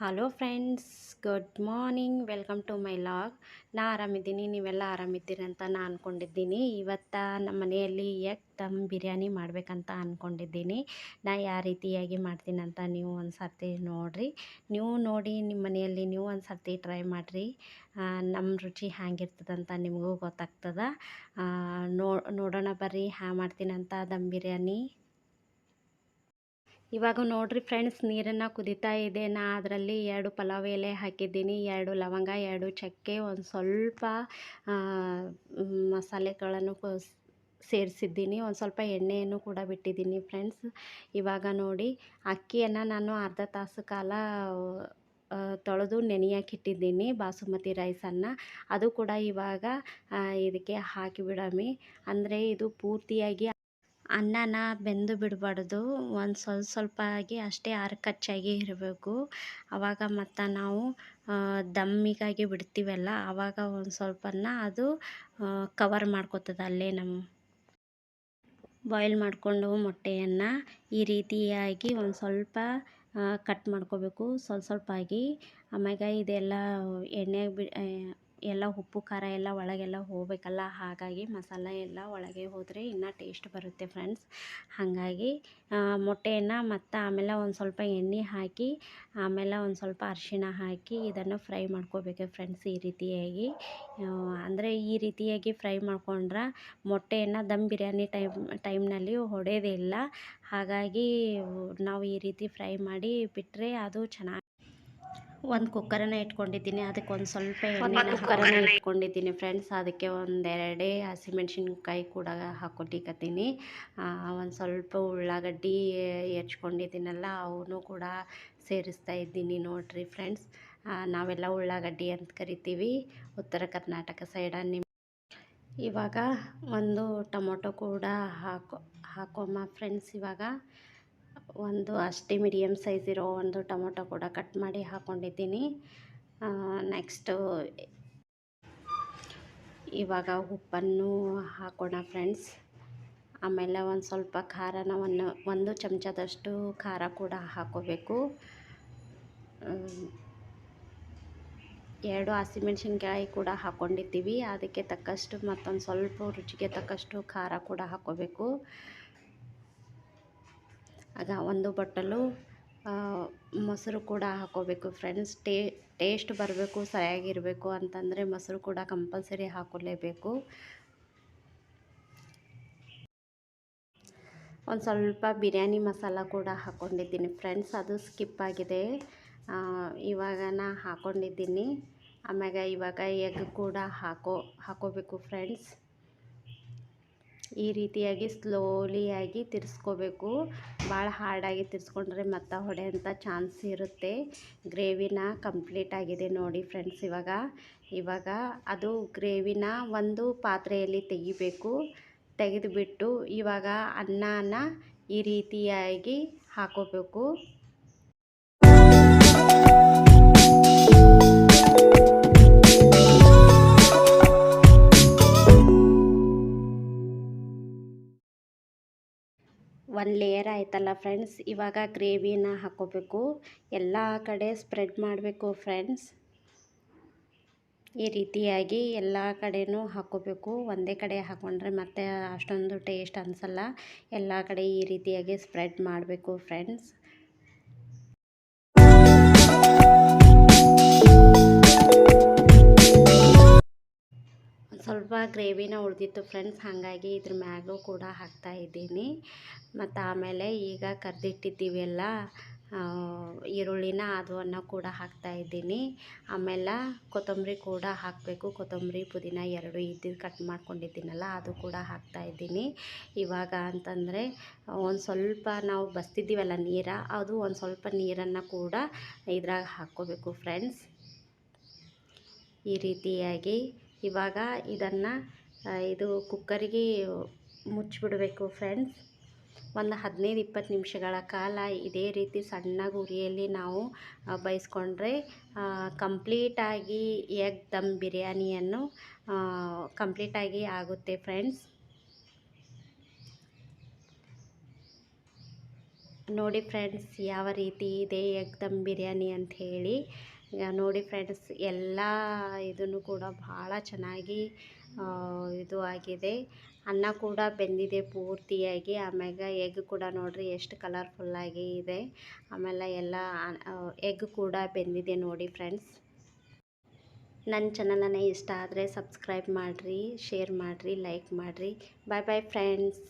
Hello friends, good morning. Welcome to my vlog. ನಾ ಆರಾಮಿದ್ದೀನಿ, ನೀವೆಲ್ಲ ಆರಾಮಿದ್ದೀರಿ ಅಂತ ನಾನು ಅಂದ್ಕೊಂಡಿದ್ದೀನಿ. ಇವತ್ತು ನಮ್ಮ ಮನೆಯಲ್ಲಿ ಎಗ್ ದಮ್ ಬಿರಿಯಾನಿ ಮಾಡಬೇಕಂತ ಅಂದ್ಕೊಂಡಿದ್ದೀನಿ. ನಾ ಯಾವ ರೀತಿಯಾಗಿ ಮಾಡ್ತೀನಿ ಅಂತ ನೀವು ಒಂದು ಸರ್ತಿ ನೋಡಿರಿ. ನೀವು ನೋಡಿ ನಿಮ್ಮ ಮನೆಯಲ್ಲಿ ನೀವು ಒಂದು ಸರ್ತಿ ಟ್ರೈ ಮಾಡಿರಿ. ನಮ್ಮ ರುಚಿ ಹ್ಯಾಂಗಿರ್ತದಂತ ನಿಮಗೂ ಗೊತ್ತಾಗ್ತದೆ. ನೋಡೋಣ ಬರ್ರಿ ಹ್ಯಾಂಗೆ ಮಾಡ್ತೀನಿ ಅಂತ ದಮ್ ಬಿರಿಯಾನಿ. ಇವಾಗ ನೋಡಿರಿ ಫ್ರೆಂಡ್ಸ್, ನೀರನ್ನು ಕುದೀತಾ ಇದೆ. ನಾ ಅದರಲ್ಲಿ 2 ಪಲಾವ್ ಎಲೆ ಹಾಕಿದ್ದೀನಿ, 2 ಲವಂಗ, 2 ಚಕ್ಕೆ, ಒಂದು ಸ್ವಲ್ಪ ಮಸಾಲೆಗಳನ್ನು ಸೇರಿಸಿದ್ದೀನಿ. ಒಂದು ಸ್ವಲ್ಪ ಎಣ್ಣೆಯನ್ನು ಕೂಡ ಬಿಟ್ಟಿದ್ದೀನಿ ಫ್ರೆಂಡ್ಸ್. ಇವಾಗ ನೋಡಿ, ಅಕ್ಕಿಯನ್ನು ನಾನು ಅರ್ಧ ತಾಸು ಕಾಲ ತೊಳೆದು ನೆನೆಯೋಕ್ಕಿಟ್ಟಿದ್ದೀನಿ, ಬಾಸುಮತಿ ರೈಸನ್ನು. ಅದು ಕೂಡ ಇವಾಗ ಇದಕ್ಕೆ ಹಾಕಿಬಿಡಮಿ. ಅಂದರೆ ಇದು ಪೂರ್ತಿಯಾಗಿ ಅನ್ನನ ಬೆಂದು ಬಿಡಬಾರ್ದು, ಒಂದು ಸ್ವಲ್ಪ ಆಗಿ ಅಷ್ಟೇ ಕಚ್ಚಾಗಿ ಇರಬೇಕು. ಆವಾಗ ಮತ್ತು ನಾವು ದಮ್ಮಿಗಾಗಿ ಬಿಡ್ತೀವಲ್ಲ, ಆವಾಗ ಒಂದು ಸ್ವಲ್ಪನ ಅದು ಕವರ್ ಮಾಡ್ಕೊತದೆ. ಅಲ್ಲೇ ನಮ್ಮ ಬಾಯ್ಲ್ ಮಾಡಿಕೊಂಡು ಮೊಟ್ಟೆಯನ್ನು ಈ ರೀತಿಯಾಗಿ ಒಂದು ಸ್ವಲ್ಪ ಕಟ್ ಮಾಡ್ಕೋಬೇಕು, ಸ್ವಲ್ಪ ಆಗಿ. ಆಮ್ಯಾಗ ಇದೆಲ್ಲ ಎಣ್ಣೆಗೆ ಎಲ್ಲ ಉಪ್ಪು ಖಾರ ಎಲ್ಲ ಒಳಗೆಲ್ಲ ಹೋಗಬೇಕಲ್ಲ, ಹಾಗಾಗಿ ಮಸಾಲೆ ಎಲ್ಲ ಒಳಗೆ ಹೋದರೆ ಇನ್ನೂ ಟೇಸ್ಟ್ ಬರುತ್ತೆ ಫ್ರೆಂಡ್ಸ್. ಹಾಗಾಗಿ ಮೊಟ್ಟೆಯನ್ನು ಮತ್ತು ಆಮೇಲೆ ಒಂದು ಸ್ವಲ್ಪ ಎಣ್ಣೆ ಹಾಕಿ, ಆಮೇಲೆ ಒಂದು ಸ್ವಲ್ಪ ಅರಿಶಿಣ ಹಾಕಿ ಇದನ್ನು ಫ್ರೈ ಮಾಡ್ಕೋಬೇಕು ಫ್ರೆಂಡ್ಸ್. ಈ ರೀತಿಯಾಗಿ ಅಂದರೆ ಈ ರೀತಿಯಾಗಿ ಫ್ರೈ ಮಾಡ್ಕೊಂಡ್ರೆ ಮೊಟ್ಟೆಯನ್ನು ದಮ್ ಬಿರಿಯಾನಿ ಟೈಮ್ನಲ್ಲಿ ಹೊಡೆಯೋದೇ ಇಲ್ಲ. ಹಾಗಾಗಿ ನಾವು ಈ ರೀತಿ ಫ್ರೈ ಮಾಡಿ ಬಿಟ್ಟರೆ ಅದು ಚೆನ್ನಾಗಿ. ಒಂದು ಕುಕ್ಕರನ್ನು ಇಟ್ಕೊಂಡಿದ್ದೀನಿ, ಅದಕ್ಕೆ ಒಂದು ಸ್ವಲ್ಪ ಕುಕ್ಕರನ್ನು ಇಟ್ಕೊಂಡಿದ್ದೀನಿ ಫ್ರೆಂಡ್ಸ್. ಅದಕ್ಕೆ ಒಂದೆರಡೇ ಹಸಿಮೆಣ್ಸಿನ್ಕಾಯಿ ಕೂಡ ಹಾಕ್ಕೊಟ್ಟಿಕತ್ತೀನಿ. ಒಂದು ಸ್ವಲ್ಪ ಉಳ್ಳಾಗಡ್ಡಿ ಹೆಚ್ಕೊಂಡಿದ್ದೀನಲ್ಲ, ಅವನು ಕೂಡ ಸೇರಿಸ್ತಾ ಇದ್ದೀನಿ ನೋಡಿರಿ ಫ್ರೆಂಡ್ಸ್. ನಾವೆಲ್ಲ ಉಳ್ಳಾಗಡ್ಡಿ ಅಂತ ಕರಿತೀವಿ ಉತ್ತರ ಕರ್ನಾಟಕ ಸೈಡ. ಇವಾಗ ಒಂದು ಟೊಮೊಟೊ ಕೂಡ ಹಾಕೋಮ್ಮ ಫ್ರೆಂಡ್ಸ್. ಇವಾಗ ಒಂದು ಅಷ್ಟೇ ಮೀಡಿಯಮ್ ಸೈಜ್ ಇರೋ ಒಂದು ಟೊಮೊಟೊ ಕೂಡ ಕಟ್ ಮಾಡಿ ಹಾಕ್ಕೊಂಡಿದ್ದೀನಿ. ನೆಕ್ಸ್ಟು ಇವಾಗ ಉಪ್ಪನ್ನು ಹಾಕೋಣ ಫ್ರೆಂಡ್ಸ್. ಆಮೇಲೆ ಒಂದು ಸ್ವಲ್ಪ ಖಾರನ ಒಂದು ಚಮಚದಷ್ಟು ಖಾರ ಕೂಡ ಹಾಕೋಬೇಕು. 2 ಹಸಿಮೆಣ್ಸಿನ್ಕಾಯಿ ಕೂಡ ಹಾಕ್ಕೊಂಡಿದ್ದೀವಿ, ಅದಕ್ಕೆ ತಕ್ಕಷ್ಟು ಮತ್ತೊಂದು ಸ್ವಲ್ಪ ರುಚಿಗೆ ತಕ್ಕಷ್ಟು ಖಾರ ಕೂಡ ಹಾಕ್ಕೋಬೇಕು. ಆಗ ಒಂದು ಬಟ್ಟಲು ಮೊಸರು ಕೂಡ ಹಾಕ್ಕೋಬೇಕು ಫ್ರೆಂಡ್ಸ್. ಟೇಸ್ಟ್ ಬರಬೇಕು, ಸರಿಯಾಗಿರಬೇಕು ಅಂತಂದರೆ ಮೊಸರು ಕೂಡ ಕಂಪಲ್ಸರಿ ಹಾಕ್ಕೊಳ್ಳೇಬೇಕು. ಒಂದು ಸ್ವಲ್ಪ ಬಿರಿಯಾನಿ ಮಸಾಲ ಕೂಡ ಹಾಕ್ಕೊಂಡಿದ್ದೀನಿ ಫ್ರೆಂಡ್ಸ್, ಅದು ಸ್ಕಿಪ್ ಆಗಿದೆ. ಇವಾಗ ನಾ ಹಾಕ್ಕೊಂಡಿದ್ದೀನಿ. ಆಮ್ಯಾಗ ಇವಾಗ ಎಗ್ ಕೂಡ ಹಾಕೋಬೇಕು ಫ್ರೆಂಡ್ಸ್. ಈ ರೀತಿಯಾಗಿ ಸ್ಲೋಲಿಯಾಗಿ ತಿರ್ಸ್ಕೋಬೇಕು. ಭಾಳ ಹಾರ್ಡಾಗಿ ತಿರ್ಸ್ಕೊಂಡ್ರೆ ಮತ್ತೆ ಹೊಡೆಯೋಂಥ ಚಾನ್ಸ್ ಇರುತ್ತೆ. ಗ್ರೇವಿನ ಕಂಪ್ಲೀಟ್ ಆಗಿದೆ ನೋಡಿ ಫ್ರೆಂಡ್ಸ್. ಇವಾಗ ಅದು ಗ್ರೇವಿನ ಒಂದು ಪಾತ್ರೆಯಲ್ಲಿ ತೆಗಿಬೇಕು. ತೆಗೆದುಬಿಟ್ಟು ಇವಾಗ ಅನ್ನನ ಈ ರೀತಿಯಾಗಿ ಹಾಕೋಬೇಕು. ಒಂದು ಲೇಯರ್ ಆಯ್ತಲ್ಲ ಫ್ರೆಂಡ್ಸ್. ಇವಾಗ ಗ್ರೇವಿನ ಹಾಕ್ಕೋಬೇಕು, ಎಲ್ಲ ಕಡೆ ಸ್ಪ್ರೆಡ್ ಮಾಡಬೇಕು ಫ್ರೆಂಡ್ಸ್. ಈ ರೀತಿಯಾಗಿ ಎಲ್ಲ ಕಡೆನೂ ಹಾಕ್ಕೋಬೇಕು. ಒಂದೇ ಕಡೆ ಹಾಕ್ಕೊಂಡ್ರೆ ಮತ್ತೆ ಅಷ್ಟೊಂದು ಟೇಸ್ಟ್ ಅನಿಸಲ್ಲ. ಎಲ್ಲ ಕಡೆ ಈ ರೀತಿಯಾಗಿ ಸ್ಪ್ರೆಡ್ ಮಾಡಬೇಕು ಫ್ರೆಂಡ್ಸ್. ಸ್ವಲ್ಪ ಗ್ರೇವಿನ ಉಳಿದಿತ್ತು ಫ್ರೆಂಡ್ಸ್, ಹಾಗಾಗಿ ಇದ್ರ ಮ್ಯಾಗೂ ಕೂಡ ಹಾಕ್ತಾಯಿದ್ದೀನಿ. ಮತ್ತು ಆಮೇಲೆ ಈಗ ಕರ್ದಿಟ್ಟಿದ್ದೀವಿ ಈರುಳ್ಳಿನ, ಅದನ್ನು ಕೂಡ ಹಾಕ್ತಾಯಿದ್ದೀನಿ. ಆಮೇಲೆ ಕೊತ್ತಂಬರಿ ಕೂಡ ಹಾಕಬೇಕು. ಕೊತ್ತಂಬರಿ ಪುದೀನ 2 ಇದ್ದು ಕಟ್ ಮಾಡ್ಕೊಂಡಿದ್ದೀನಲ್ಲ, ಅದು ಕೂಡ ಹಾಕ್ತಾಯಿದ್ದೀನಿ. ಇವಾಗ ಅಂತಂದರೆ ಒಂದು ಸ್ವಲ್ಪ ನಾವು ಬಸ್ತಿದ್ದೀವಲ್ಲ ಅದು ಒಂದು ಸ್ವಲ್ಪ ನೀರನ್ನು ಕೂಡ ಇದ್ರಾಗ ಹಾಕ್ಕೋಬೇಕು ಫ್ರೆಂಡ್ಸ್. ಈ ರೀತಿಯಾಗಿ ಇವಾಗ ಇದನ್ನು ಇದು ಕುಕ್ಕರಿಗೆ ಮುಚ್ಚಿಬಿಡಬೇಕು ಫ್ರೆಂಡ್ಸ್. ಒಂದು 15-20 ನಿಮಿಷಗಳ ಕಾಲ ಇದೇ ರೀತಿ ಸಣ್ಣ ಉರಿಯಲ್ಲಿ ನಾವು ಬೇಯಿಸ್ಕೊಂಡ್ರೆ ಕಂಪ್ಲೀಟಾಗಿ ಎಗ್ ದಮ್ ಬಿರಿಯಾನಿಯನ್ನು ಕಂಪ್ಲೀಟಾಗಿ ಆಗುತ್ತೆ ಫ್ರೆಂಡ್ಸ್. ನೋಡಿ ಫ್ರೆಂಡ್ಸ್ ಯಾವ ರೀತಿ ಇದೆ ಎಗ್ ದಮ್ ಬಿರಿಯಾನಿ ಅಂತ ಹೇಳಿ. ನೋಡಿ ಫ್ರೆಂಡ್ಸ್ ಎಲ್ಲ ಇದನ್ನು ಕೂಡ ಭಾಳ ಚೆನ್ನಾಗಿ ಇದು ಆಗಿದೆ. ಅನ್ನ ಕೂಡ ಬೆಂದಿದೆ ಪೂರ್ತಿಯಾಗಿ. ಆಮ್ಯಾಗ ಎಗ್ ಕೂಡ ನೋಡ್ರಿ ಎಷ್ಟು ಕಲರ್ಫುಲ್ಲಾಗಿ ಇದೆ. ಆಮೇಲೆ ಎಲ್ಲ ಎಗ್ ಕೂಡ ಬೆಂದಿದೆ ನೋಡಿ ಫ್ರೆಂಡ್ಸ್. ನನ್ನ ಚಾನಲನ್ನು ಇಷ್ಟ ಆದರೆ ಸಬ್ಸ್ಕ್ರೈಬ್ ಮಾಡಿರಿ, ಶೇರ್ ಮಾಡಿರಿ, ಲೈಕ್ ಮಾಡಿರಿ. ಬಾಯ್ ಬಾಯ್ ಫ್ರೆಂಡ್ಸ್.